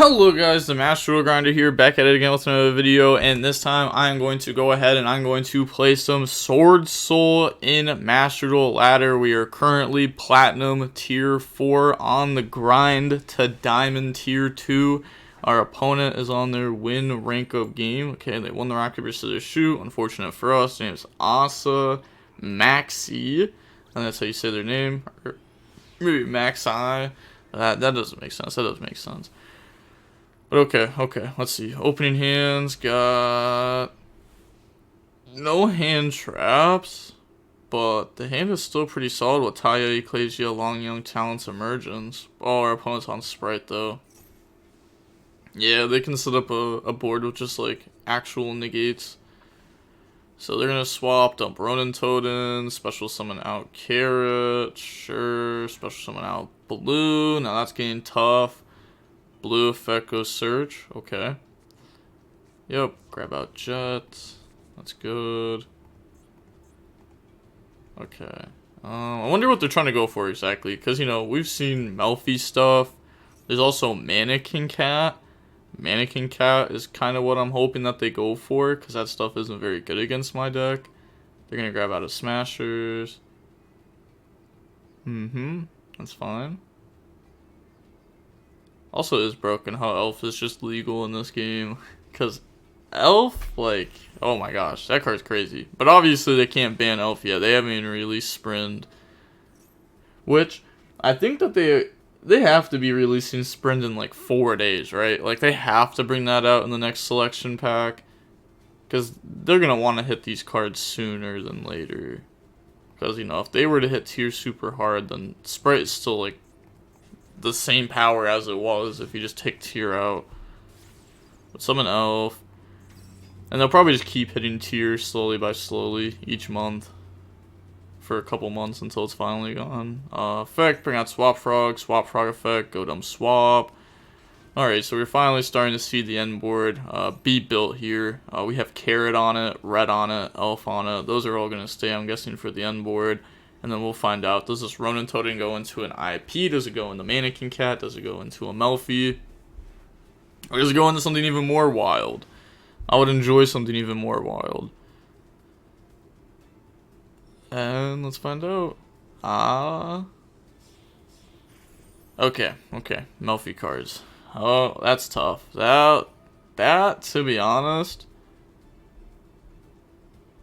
Hello guys, the Master Duel Grinder here, back at it again with another video, and this time I'm going to go ahead and I'm going to play some Swordsoul in Master Duel Ladder. We are currently Platinum Tier 4 on the grind to Diamond Tier 2. Our opponent is on their win rank of game. Okay, they won the rock, paper, scissors, shoot. Unfortunate for us, their name is Asa Maxi, and that's how you say their name, or maybe Maxi. That doesn't make sense. That doesn't make sense. But okay, let's see. Opening hands, got no hand traps, but the hand is still pretty solid with Taya, Ecclesia, Long Young, Talents, Emergence. Oh, our opponent's on Spright though. Yeah, they can set up a board with just like actual negates. So they're gonna swap, dump Ronin Totem, special summon out Carrot, sure, special summon out Blue. Now that's getting tough. Blue effect goes search. Okay. Yep. Grab out Jet. That's good. Okay. I wonder what they're trying to go for exactly. Because, you know, we've seen Melfi stuff. There's also Mannequin Cat. Mannequin Cat is kind of what I'm hoping that they go for. Because that stuff isn't very good against my deck. They're going to grab out of Smashers. That's fine. Also, it is broken how Elf is just legal in this game. Because Elf, like, oh my gosh, that card's crazy. But obviously they can't ban Elf yet. They haven't even released Sprint. Which, I think that they have to be releasing Sprint in like 4 days, right? Like, they have to bring that out in the next selection pack. Because they're going to want to hit these cards sooner than later. Because, you know, if they were to hit tier super hard, then Spright is still like the same power as it was if you just take tier out. But summon Elf. And they'll probably just keep hitting tier slowly by slowly each month. For a couple months until it's finally gone. Effect, bring out Swap Frog effect, go dumb swap. Alright, so we're finally starting to see the end board be built here. We have Carrot on it, Red on it, Elf on it. Those are all going to stay, I'm guessing, for the end board. And then we'll find out, does this Ronin Totem go into an IP? Does it go into Mannequin Cat? Does it go into a Melfi? Or does it go into something even more wild? I would enjoy something even more wild. And let's find out. Okay, Melfi cards. Oh, that's tough. That, to be honest,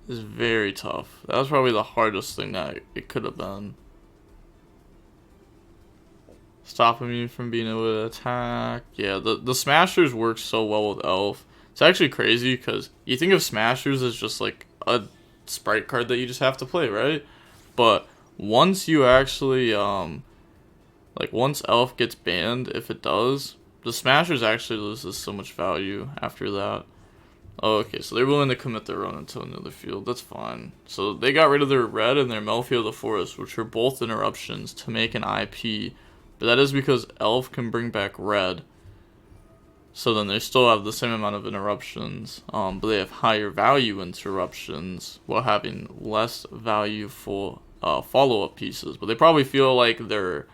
is very tough. That was probably the hardest thing that it could have been. Stopping me from being able to attack. Yeah, the Smashers work so well with Elf. It's actually crazy because you think of Smashers as just like a Spright card that you just have to play, right? But once you actually, like once Elf gets banned, if it does, the Smashers actually loses so much value after that. Oh, okay, so they're willing to commit their own into another field. That's fine. So they got rid of their Red and their Melfi of the Forest, which are both interruptions, to make an IP. But that is because Elf can bring back Red. So then they still have the same amount of interruptions, but they have higher value interruptions while having less valuable follow-up pieces. But they probably feel like their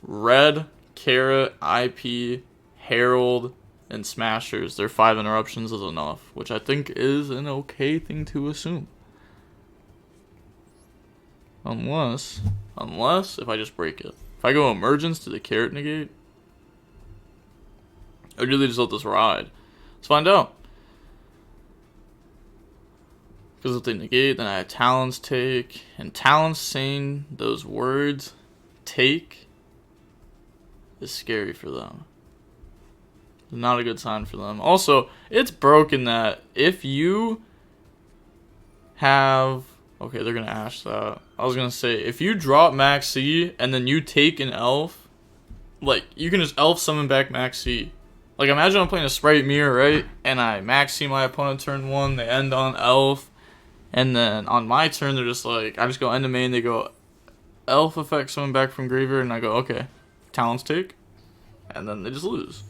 Red, Carrot, IP, Herald, and Smashers, their 5 interruptions is enough, which I think is an okay thing to assume. Unless if I just break it. If I go Emergence to the Carrot negate, or do they just let this ride? Let's find out. Because if they negate, then I have Talents take, and Talents saying those words, take, is scary for them. Not a good sign for them. Also, it's broken that if you have... Okay, they're going to Ash that. I was going to say, if you drop Max C and then you take an Elf, like, you can just Elf summon back Max C. Like, imagine I'm playing a Spright Mirror, right? And I Max C my opponent turn 1, they end on Elf. And then on my turn, they're just like, I just go end of main, they go Elf effect summon back from graveyard, and I go, okay, Talents take. And then they just lose.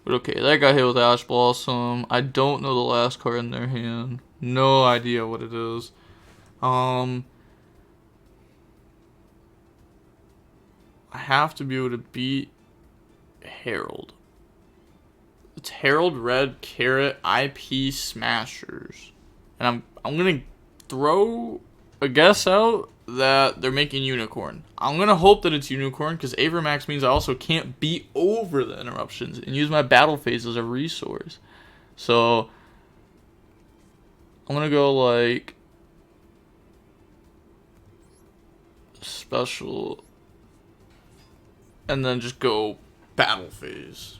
But okay, that got hit with Ash Blossom. I don't know the last card in their hand. No idea what it is. I have to be able to beat Herald. It's Herald, Red, Carrot, IP Smashers. And I'm gonna throw a guess out that they're making Unicorn. I'm gonna hope that it's Unicorn, because Avermax means I also can't beat over the interruptions and use my battle phase as a resource. So I'm gonna go like special and then just go battle phase.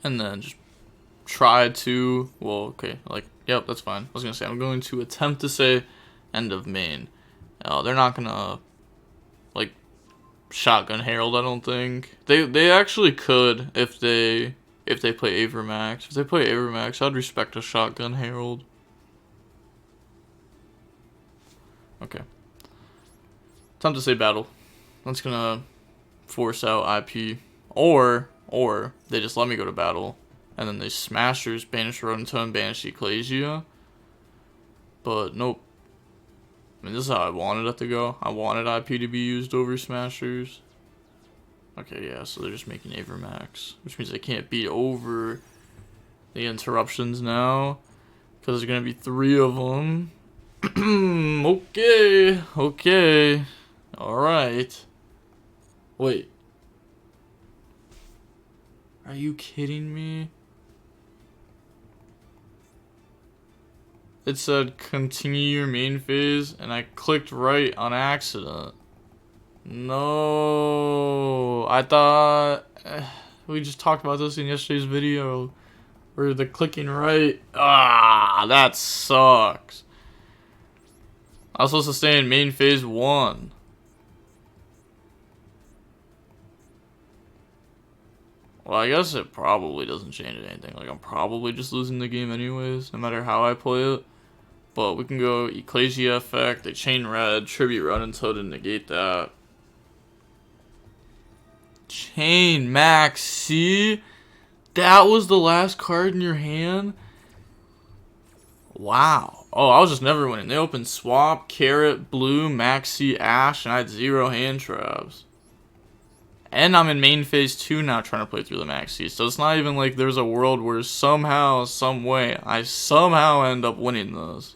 And then just try to, well, okay, like, yep, that's fine. I was gonna say, I'm going to attempt to say end of main. They're not gonna, like, shotgun Herald, I don't think. They actually could if they play Avermax. If they play Avermax, I'd respect a shotgun Herald. Okay. Time to say battle. That's gonna force out IP. Or they just let me go to battle. And then they Smashers, banish Rotom, banish Ecclesia. But nope. I mean, this is how I wanted it to go. I wanted IP to be used over Smashers. Okay, yeah, so they're just making Avermax. Which means they can't beat over the interruptions now. Because there's going to be 3 of them. Okay. Alright. Wait. Are you kidding me? It said continue your main phase, and I clicked right on accident. No, I thought we just talked about this in yesterday's video, where the clicking right. Ah, that sucks. I was supposed to stay in main phase 1. Well, I guess it probably doesn't change anything. Like, I'm probably just losing the game anyways, no matter how I play it. But we can go Ecclesia effect, they chain red, tribute run until to negate that. Chain Max C? That was the last card in your hand? Wow. Oh, I was just never winning. They opened Swap, Carrot, Blue, Maxi, Ash, and I had 0 hand traps. And I'm in main phase 2 now trying to play through the Maxi. So it's not even like there's a world where somehow, some way, I somehow end up winning this.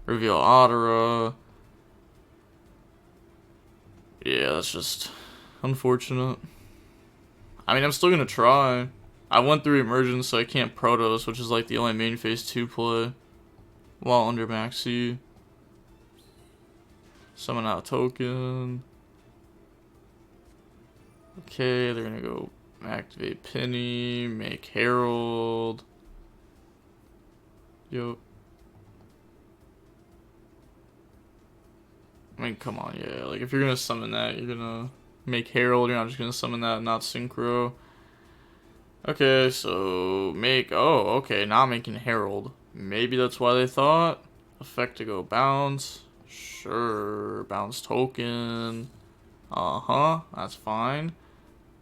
Reveal Otera. Yeah, that's just unfortunate. I mean, I'm still gonna try. I went through Emergence, so I can't Protos, which is like the only main phase 2 play. While under Maxi. Summon out a token. Okay, they're gonna go activate Penny, make Herald. Yo. I mean, come on, yeah. Like, if you're gonna summon that, you're gonna make Herald. You're not just gonna summon that and not Synchro. Okay, so make... Oh, okay, not making Herald. Maybe that's why they thought. Effect to go bounce. Sure, bounce token. That's fine.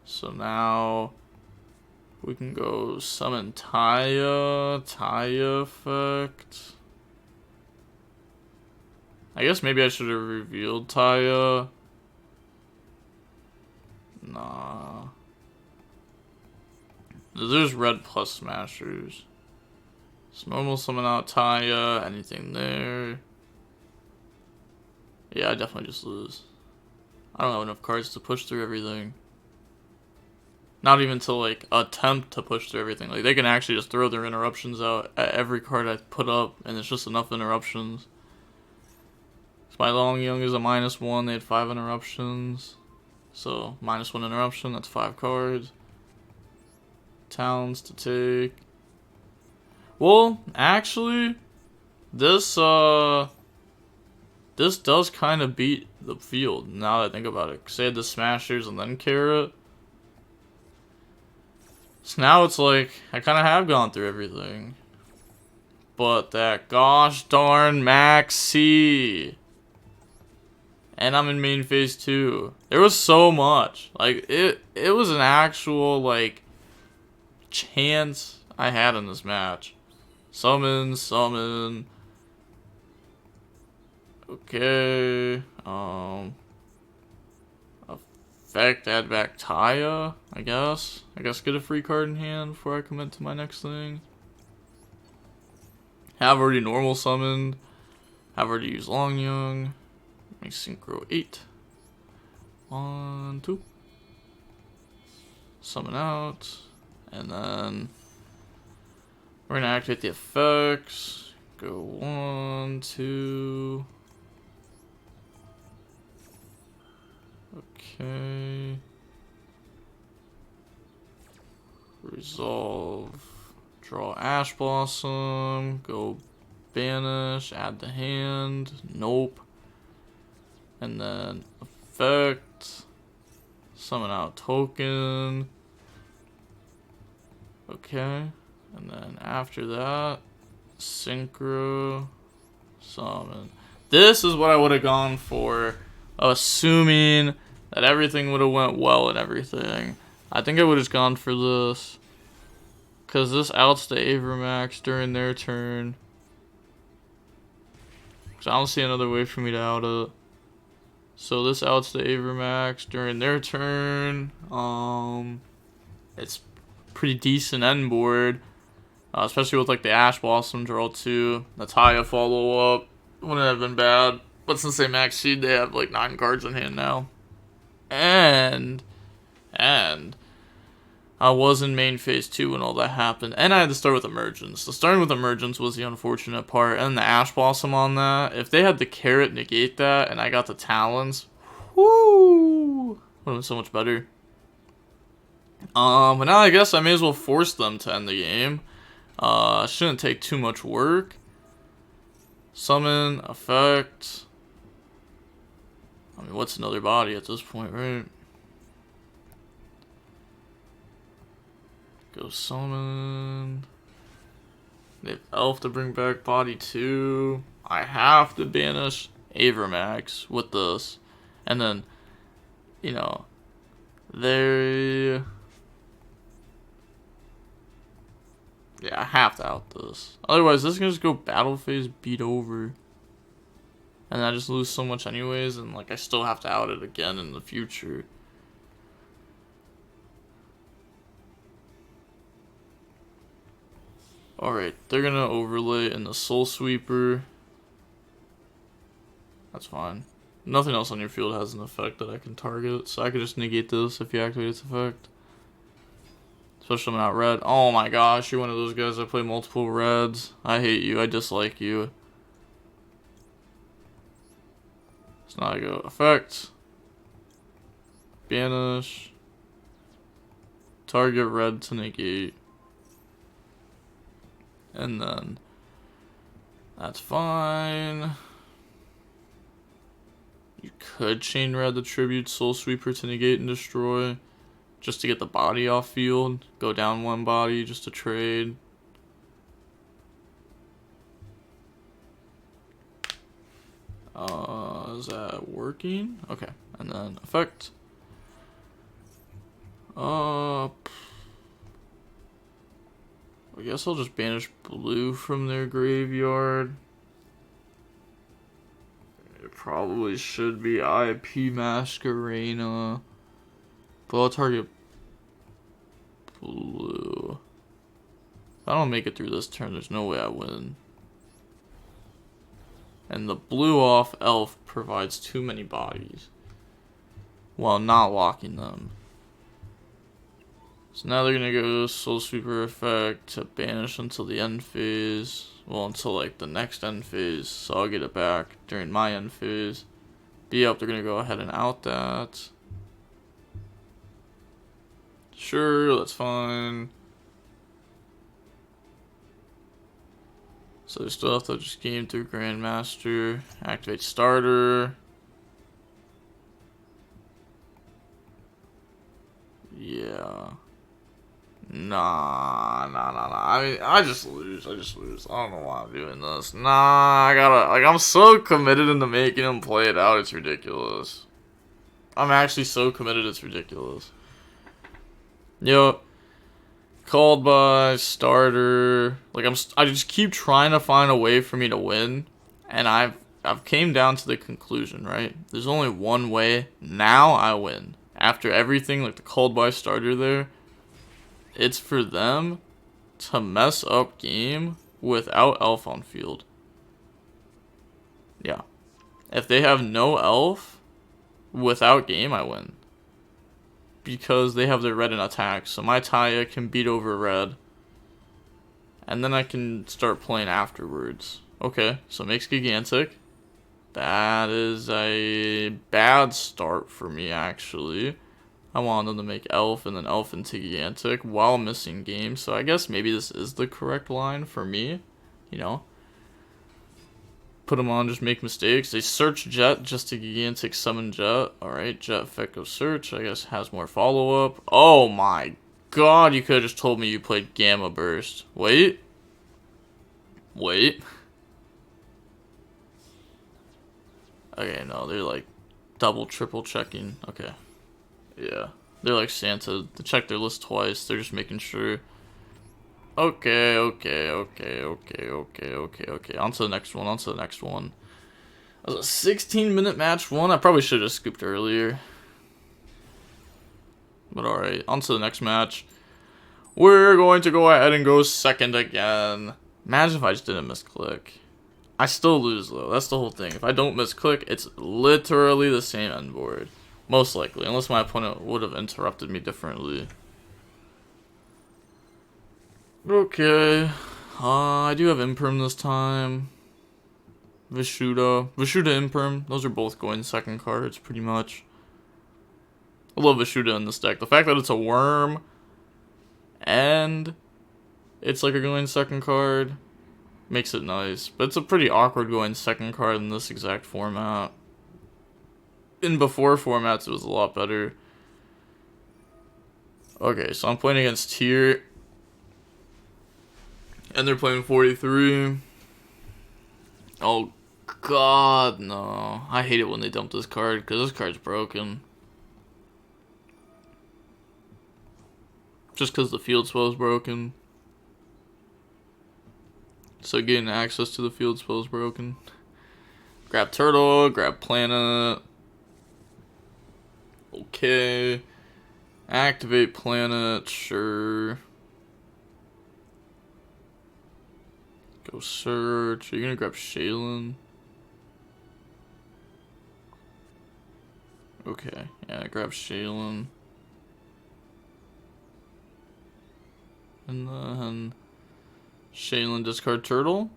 So now we can go summon Taya. Taya effect. I guess maybe I should have revealed Taya. Nah. There's red plus Smashers. So normal summon out Taya. Anything there. Yeah, I definitely just lose. I don't have enough cards to push through everything. Not even to, like, attempt to push through everything. Like, they can actually just throw their interruptions out at every card I put up, and it's just enough interruptions. So my Long Young is a -1. They had 5 interruptions. So, -1 interruption, that's 5 cards. Towns to take. Well, actually, this does kind of beat the field, now that I think about it. Because they had the Smashers and then Carrot. So now it's like, I kind of have gone through everything. But that gosh darn Maxi. And I'm in main phase 2. There was so much. Like, it was an actual, like, chance I had in this match. Summon. Okay. Effect, add back Taya, I guess. Get a free card in hand before I commit to my next thing. Have already normal summoned. Have already used Long Young. Make Synchro 8. 1, 2. Summon out. And then we're gonna activate the effects. Go 1, 2. Okay. Resolve. Draw Ash Blossom. Go banish. Add the hand. Nope. And then effect. Summon out token. Okay. And then after that, Synchro. Summon. This is what I would have gone for, assuming that everything would have went well and everything. I think I would have gone for this, because this outs the Avermax during their turn. Because I don't see another way for me to out it. So this outs the Avermax during their turn. It's pretty decent end board, especially with like the Ash Blossom draw too. The Taya follow up wouldn't have been bad, but since they max seed, they have like 9 cards in hand now. And I was in main phase 2 when all that happened, and I had to start with Emergence. The starting with Emergence was the unfortunate part, and the Ash Blossom on that. If they had the Carrot negate that, and I got the Talons, whoo, would have been so much better. But now I guess I may as well force them to end the game. Shouldn't take too much work. Summon, effect. I mean, what's another body at this point, right? Go summon. They have Elf to bring back body 2. I have to banish Avermax with this. And then, you know, yeah, I have to out this. Otherwise, this is gonna just go battle phase, beat over. And I just lose so much anyways, and like I still have to out it again in the future. Alright, they're gonna overlay in the Soul Sweeper. That's fine. Nothing else on your field has an effect that I can target, so I could just negate this if you activate its effect. Especially when I'm out red. Oh my gosh, you're one of those guys that play multiple reds. I hate you, I dislike you. So now I go effect. Banish. Target red to negate. And then that's fine. You could chain red the tribute Soul Sweeper to negate and destroy, just to get the body off field. Go down 1 body just to trade. Is that working? Okay, and then effect. I guess I'll just banish blue from their graveyard. It probably should be IP Masquerena. But I'll target blue. If I don't make it through this turn, there's no way I win. And the blue off elf provides too many bodies while not locking them. So now they're gonna go Soul Sweeper effect to banish until the end phase. Well, until like the next end phase. So I'll get it back during my end phase. But yep, they're gonna go ahead and out that. Sure, that's fine. So they still have to just game through Grandmaster, activate starter. Yeah. Nah. I mean, I just lose. I don't know why I'm doing this. Nah, I'm so committed into making him play it out, it's ridiculous. I'm actually so committed, it's ridiculous. Yo. Called by starter. Like I just keep trying to find a way for me to win, and I've I've came down to the conclusion, right? There's only one way. Now I win. After everything, like the called by starter there, it's for them to mess up game without elf on field. Yeah. If they have no elf without game, I win. Because they have their red in attack. So my Taya can beat over red. And then I can start playing afterwards. Okay, so makes gigantic. That is a bad start for me, actually. I wanted them to make elf and then elf into gigantic while missing game. So I guess maybe this is the correct line for me. You know. Put them on, just make mistakes. They search Jet just to gigantic summon Jet. Alright, Jet effect of search, I guess has more follow-up. Oh my god, you could have just told me you played Gamma Burst. Wait. Okay, no, they're like double, triple checking. Okay. Yeah. They're like Santa. They check their list twice. They're just making sure. Okay. On to the next one. That was a 16-minute match one. I probably should have scooped earlier. But alright, on to the next match. We're going to go ahead and go second again. Imagine if I just didn't misclick. I still lose though. That's the whole thing. If I don't misclick, it's literally the same end board. Most likely. Unless my opponent would have interrupted me differently. Okay. I do have Imperm this time. Vishuda Imperm. Those are both going second cards, pretty much. I love Vishuda in this deck. The fact that it's a worm and it's like a going second card makes it nice. But it's a pretty awkward going second card in this exact format. In before formats, it was a lot better. Okay, so I'm playing against Tier. And they're playing 43. Oh, God, no. I hate it when they dump this card, because this card's broken. Just because the field spell is broken. So getting access to the field spell is broken. Grab turtle, grab planet. Okay. Activate planet, sure. Go search. Are you gonna grab Shaylin? Okay, yeah, grab Shaylin. And then Shaylin discard turtle.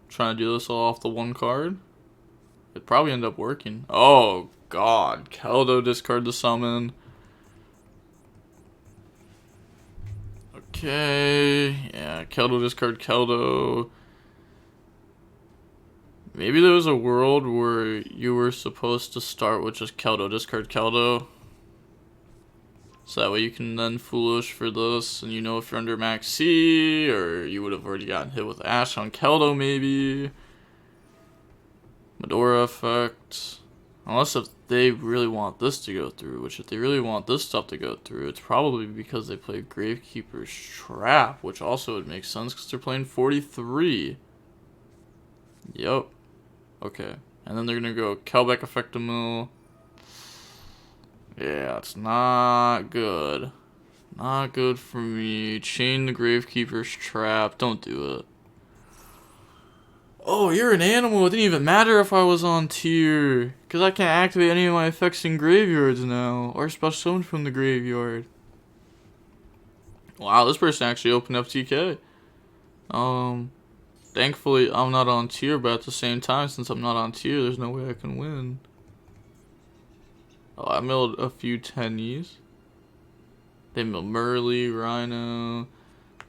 Trying to do this all off the one card. It'd probably end up working. Oh god, Keldo discard the summon. Okay, yeah, Keldo discard Keldo. Maybe there was a world where you were supposed to start with just Keldo discard Keldo. So that way you can then foolish for this, and you know if you're under max C, or you would have already gotten hit with Ash on Keldo maybe. Medora effect. Unless if they really want this to go through, which if they really want this stuff to go through, it's probably because they play Gravekeeper's Trap, which also would make sense because they're playing 43. Yep. Okay. And then they're going to go Kelbeck Effectamill. Yeah, it's not good. Not good for me. Chain the Gravekeeper's Trap. Don't do it. Oh, you're an animal. It didn't even matter if I was on tier. Because I can't activate any of my effects in graveyards now. Or special summon from the graveyard. Wow, this person actually opened up TK. Thankfully, I'm not on tier, but at the same time, since I'm not on tier, there's no way I can win. Oh, I milled a few tennies. They milled Murley, Rhino.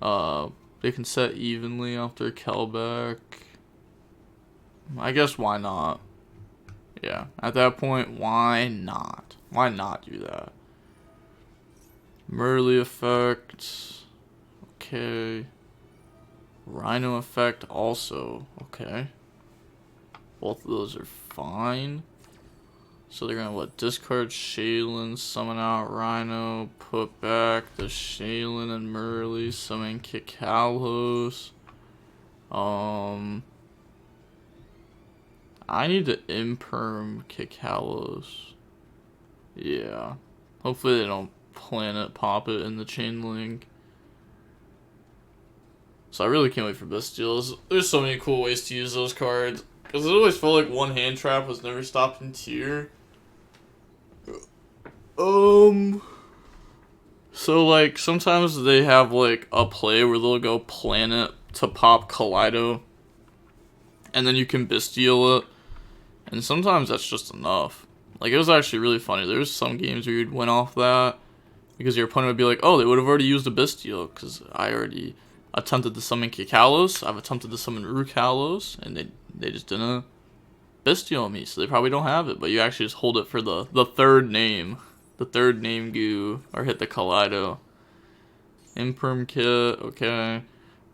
They can set evenly after Kelbeck. I guess why not? Yeah, at that point, why not? Why not do that? Murley effect. Okay. Rhino effect also. Okay. Both of those are fine. So they're gonna discard Shaylin, summon out Rhino, put back the Shaylin and Murley, summon Kikalos. I need to imperm Kikalos. Yeah. Hopefully they don't planet pop it in the chain link. So I really can't wait for Bestials. There's so many cool ways to use those cards. Because it always felt like one hand trap was never stopped in tier. So like sometimes they have like a play where they'll go planet to pop Kaleido. And then you can Bestial it. And sometimes that's just enough. Like it was actually really funny. There was some games where you'd win off that. Because your opponent would be like, oh, they would have already used a Bestial. Because I already attempted to summon Kikalos. I've attempted to summon Rukalos. And they just didn't Bestial me. So they probably don't have it. But you actually just hold it for the third name. The third name goo. Or hit the Kaleido. Imperm kit. Okay.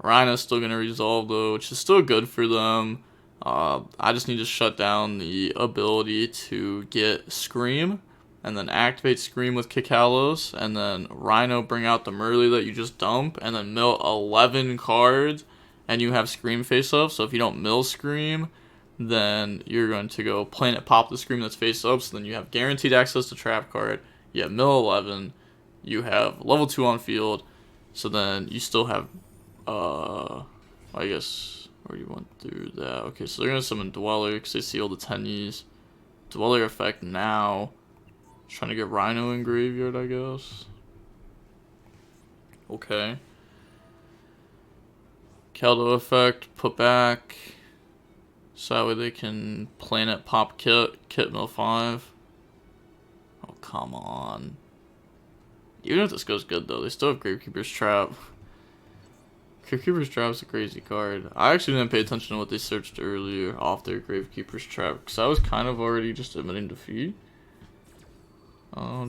Rhino's still going to resolve though. Which is still good for them. I just need to shut down the ability to get Scream. And then activate Scream with Kikalos. And then Rhino bring out the Merly that you just dump. And then mill 11 cards. And you have Scream face up. So if you don't mill Scream, then you're going to go planet pop the Scream that's face up. So then you have guaranteed access to trap card. You have mill 11. You have level 2 on field. So then you still have, I guess, where you went through that. Okay, so they're going to summon Dweller because they see all the tennies. Dweller effect now. Trying to get Rhino in graveyard, I guess. Okay. Keldo effect, put back. So that way they can planet pop kit mill 5. Oh, come on. Even if this goes good, though, they still have Gravekeeper's Trap. Gravekeeper's Trap is a crazy card. I actually didn't pay attention to what they searched earlier off their Gravekeeper's Trap, because I was kind of already just admitting defeat.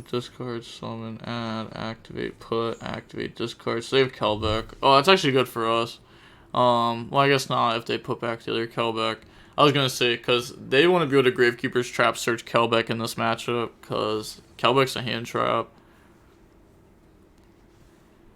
Discard, summon, add, activate, put, activate, discard, save Kelbeck. Oh, that's actually good for us. Well, I guess not if they put back the other Kelbeck. I was gonna say, because they want to be able to Gravekeeper's Trap search Kelbeck in this matchup, because Kelbeck's a hand trap.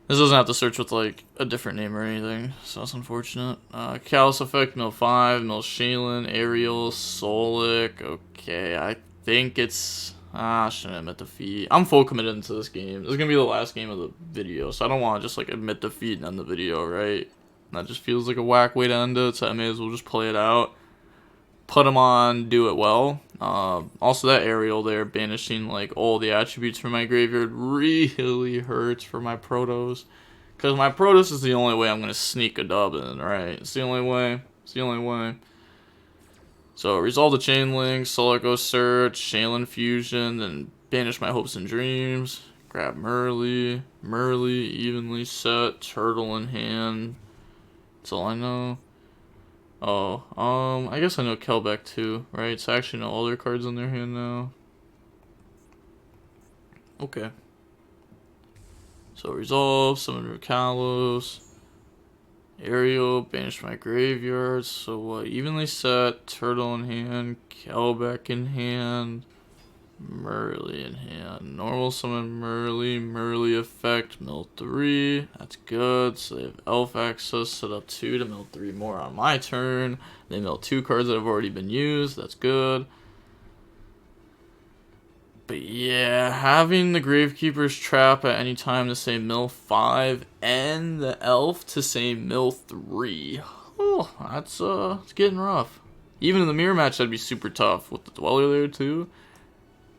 This doesn't have to search with, like, a different name or anything, so that's unfortunate. Callus effect, mill 5, mill Shaylin, Ariel, Solik. Okay, I think it's... I shouldn't admit defeat. I'm full committed into this game. This is going to be the last game of the video, so I don't want to just, like, admit defeat and end the video, right? That just feels like a whack way to end it, so I may as well just play it out. Put him on, do it well. Also, that Ariel there, banishing, like, all the attributes from my graveyard really hurts for my Protoss. Because my Protoss is the only way I'm going to sneak a dub in, right? It's the only way. It's the only way. So, resolve the chain link, Solico search, Shaylin fusion, then banish my hopes and dreams. Grab Merly, evenly set, turtle in hand. That's all I know. Oh, I guess I know Kelbeck too, right? So I actually know all their cards in their hand now. Okay. So resolve, summon Rukalos. Ariel, banish my graveyard. So what? Evenly set, turtle in hand, Kelbeck in hand, Merly in hand. Normal summon Merly effect, mill 3. That's good. So they have elf access, set up 2 to mill 3 more on my turn. They mill 2 cards that have already been used. That's good. But yeah, having the Gravekeeper's Trap at any time to say mill 5 and the elf to say mill 3. Oh, that's it's getting rough. Even in the mirror match, that'd be super tough with the Dweller there too.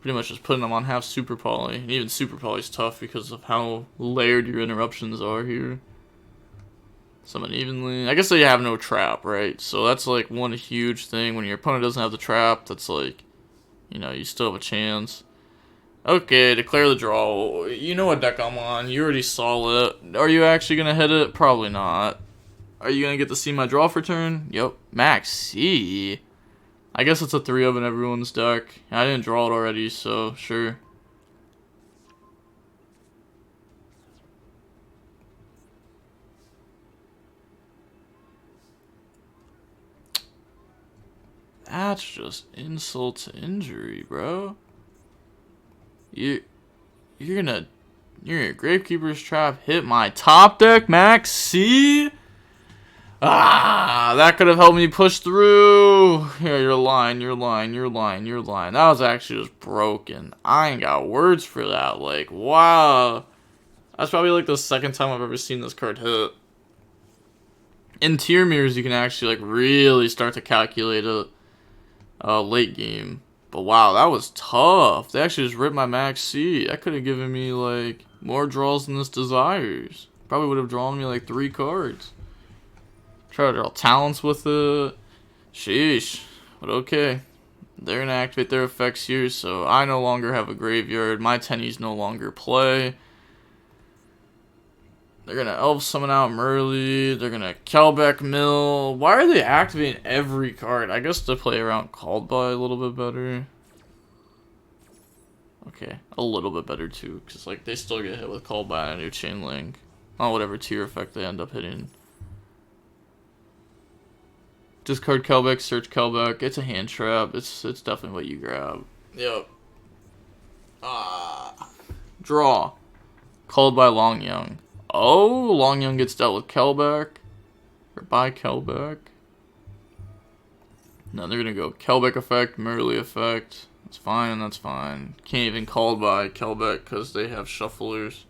Pretty much just putting them on half Super Poly. And even Super Poly's tough because of how layered your interruptions are here. Summon evenly. I guess they have no trap, right? So that's like one huge thing. When your opponent doesn't have the trap, that's like, you know, you still have a chance. Okay, declare the draw. You know what deck I'm on. You already saw it. Are you actually going to hit it? Probably not. Are you going to get to see my draw for turn? Yep. Max C. I guess it's a 3 of in everyone's deck. I didn't draw it already, so sure. That's just insult to injury, bro. You're gonna Gravekeeper's Trap hit my top deck, Max C? Ah, that could have helped me push through. Here, you're lying. That was actually just broken. I ain't got words for that. Like, wow. That's probably like the second time I've ever seen this card hit. In tier mirrors, you can actually like really start to calculate it late game. But wow, that was tough. They actually just ripped my max C. That could have given me like more draws than this desires. Probably would have drawn me like 3 cards. Try to draw talents with it. Sheesh. But okay. They're going to activate their effects here, so I no longer have a graveyard. My tennies no longer play. They're going to Elf Summon out Merly. They're going to Kelbeck Mill. Why are they activating every card? I guess to play around Called By a little bit better. Okay, a little bit better too, because like they still get hit with Called By and a new Chain Link. On whatever tier effect they end up hitting. Discard Kelbeck, search Kelbeck. It's a hand trap. It's definitely what you grab. Yep. Draw. Called By Longyoung. Oh, Longyoung gets dealt with Kelbeck. Or by Kelbeck. No, they're gonna go Kelbeck effect, Merly effect. That's fine, that's fine. Can't even Called By Kelbeck because they have shufflers.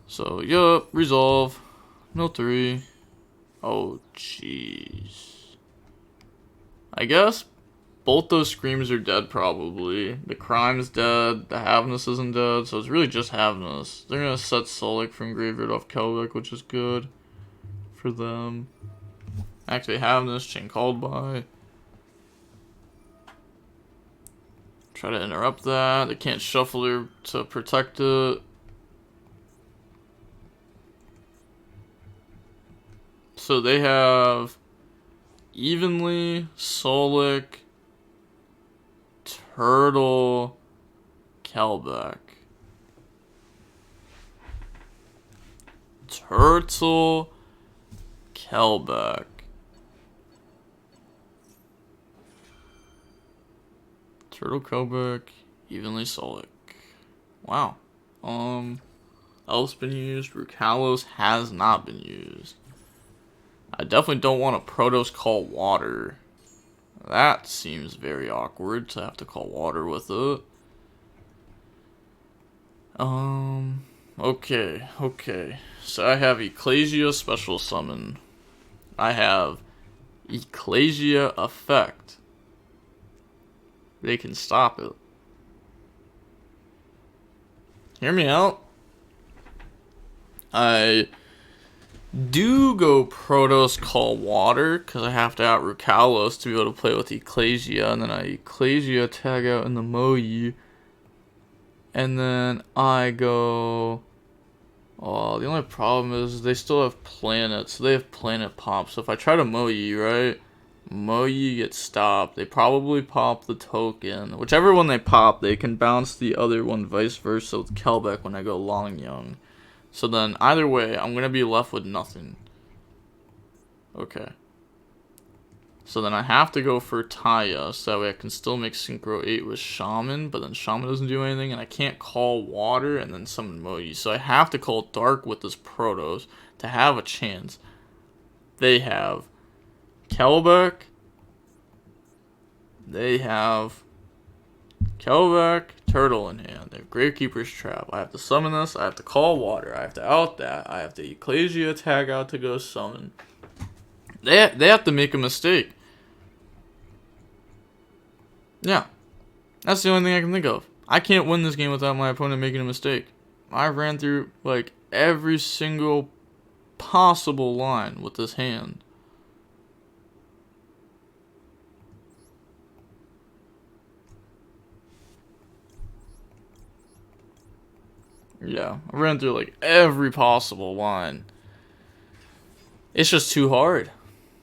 So, yup, resolve. No 3. Oh, jeez. I guess both those Screams are dead, probably. The Crime's dead, the Havness isn't dead, so it's really just Havness. They're gonna set Solik from graveyard off Kelbeck, which is good for them. Activate Havness, chain Called By. Try to interrupt that. They can't shuffle her to protect it. So they have Evenly, Solik, Turtle, Kelbeck. Turtle, Kelbeck. Turtle, Kelbeck, Evenly, Solik. Wow. Elf's been used. Rukalos has not been used. I definitely don't want to Protos call water. That seems very awkward to have to call water with it. Okay. So I have Ecclesia Special Summon. I have Ecclesia Effect. They can stop it. Hear me out. I do go Protos call water because I have to out Rukalos to be able to play with Ecclesia, and then I Ecclesia tag out in the Moyi, and then I go. Oh, the only problem is they still have planets, so they have planet pop. So if I try to Moyi, right, Moyi gets stopped. They probably pop the token. Whichever one they pop, they can bounce the other one, vice versa with Kelbeck when I go Longyoung. So then, either way, I'm going to be left with nothing. Okay. So then I have to go for Taya, so that way I can still make Synchro 8 with Shaman, but then Shaman doesn't do anything, and I can't call Water and then summon Moji. So I have to call Dark with this Protos to have a chance. They have Kelbeck. They have Kelbeck, Turtle in hand. They have Gravekeeper's Trap. I have to summon this. I have to call Water. I have to out that. I have to Ecclesia tag out to go summon. They have to make a mistake. Yeah. That's the only thing I can think of. I can't win this game without my opponent making a mistake. I ran through, like, every single possible line with this hand. Yeah, I ran through, like, every possible line. It's just too hard.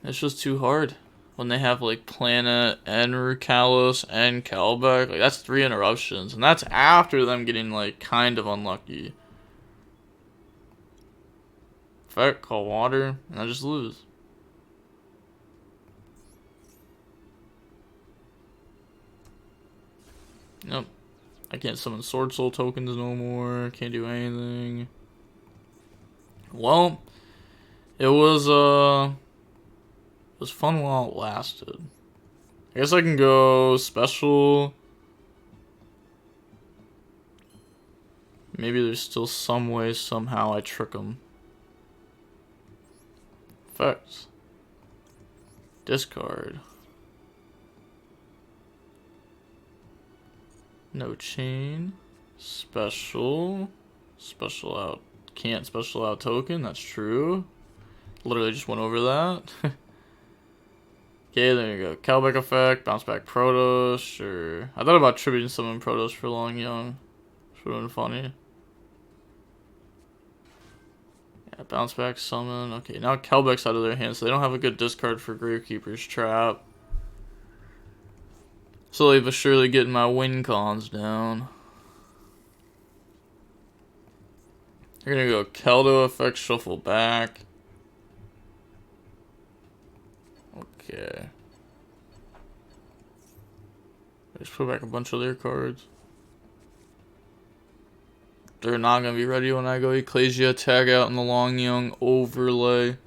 It's just too hard. When they have, like, Planet and Rukalos and Kelbeck. Like, that's 3 interruptions. And that's after them getting, like, kind of unlucky. Effect, call Water, and I just lose. Yep. I can't summon Swordsoul tokens no more. Can't do anything. Well, it was fun while it lasted. I guess I can go special. Maybe there's still some way somehow I trick them. Effects. Discard. No chain. Special. Special out. Can't special out token. That's true. Literally just went over that. Okay, there you go. Cowback effect. Bounce back Protoss. Sure. I thought about tributing summon Protoss for YuGiOh. Which would have been funny. Yeah, bounce back summon. Okay, now Cowback's out of their hands, so they don't have a good discard for Gravekeeper's Trap. Slowly but surely getting my win cons down. You're gonna go Keldo effect, shuffle back. Okay. Just put back a bunch of their cards. They're not gonna be ready when I go Ecclesia, tag out in the YuGiOh overlay.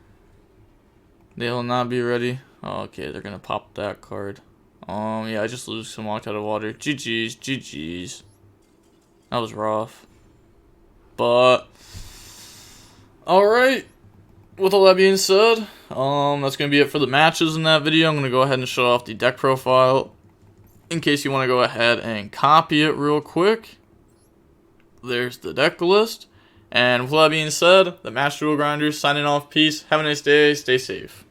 They'll not be ready. Oh, okay, they're gonna pop that card. Yeah, I just lose some walked out of water. GG's, GG's. That was rough. But alright. With all that being said, that's gonna be it for the matches in that video. I'm gonna go ahead and show off the deck profile in case you want to go ahead and copy it real quick. There's the deck list. And with all that being said, the Master Duel Grinders signing off. Peace. Have a nice day. Stay safe.